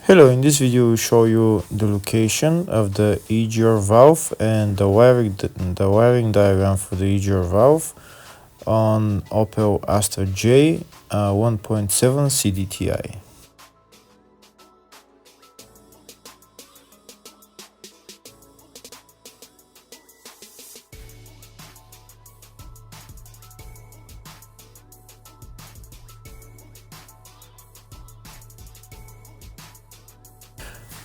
Hello, in this video we show you the location of the EGR valve and the wiring diagram for the EGR valve on Opel Astra J 1.7 CDTI.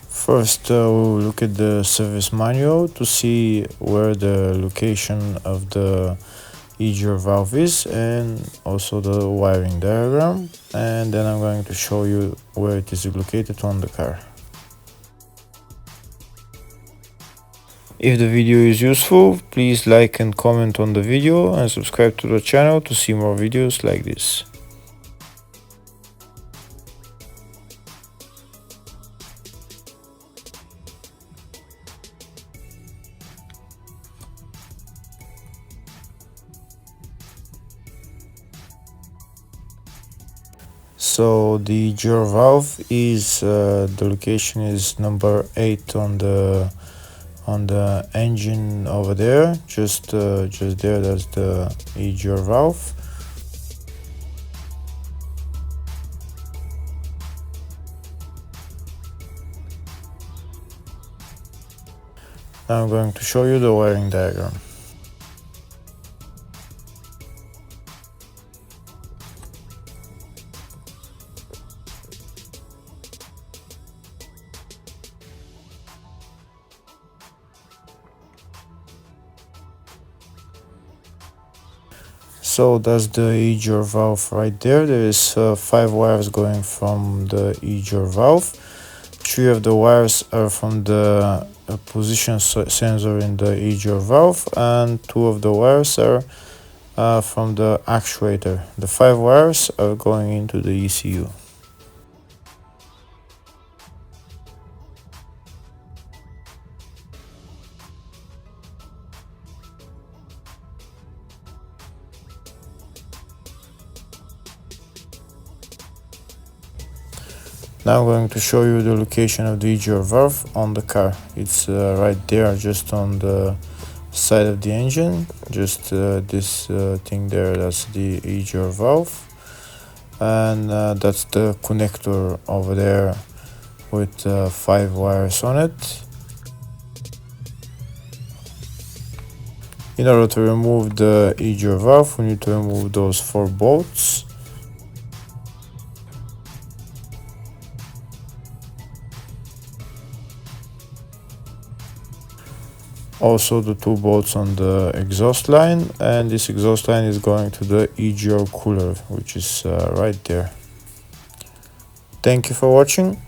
First, we'll look at the service manual to see where the location of the EGR valve is and also the wiring diagram, and then I'm going to show you where it is located on the car. If the video is useful, please like and comment on the video and subscribe to the channel to see more videos like this. So the EGR valve is the location is number 8 on the engine over there, just there. That's the EGR valve. Now I'm going to show you the wiring diagram. So that's the EGR valve right there. There is 5 wires going from the EGR valve. 3 of the wires are from the position sensor in the EGR valve, and 2 of the wires are from the actuator. The 5 wires are going into the ECU. Now I'm going to show you the location of the EGR valve on the car. It's right there, just on the side of the engine. Just this thing there, that's the EGR valve. And that's the connector over there with 5 wires on it. In order to remove the EGR valve, we need to remove those 4 bolts. Also the 2 bolts on the exhaust line, and this exhaust line is going to the EGR cooler, which is right there. Thank you for watching.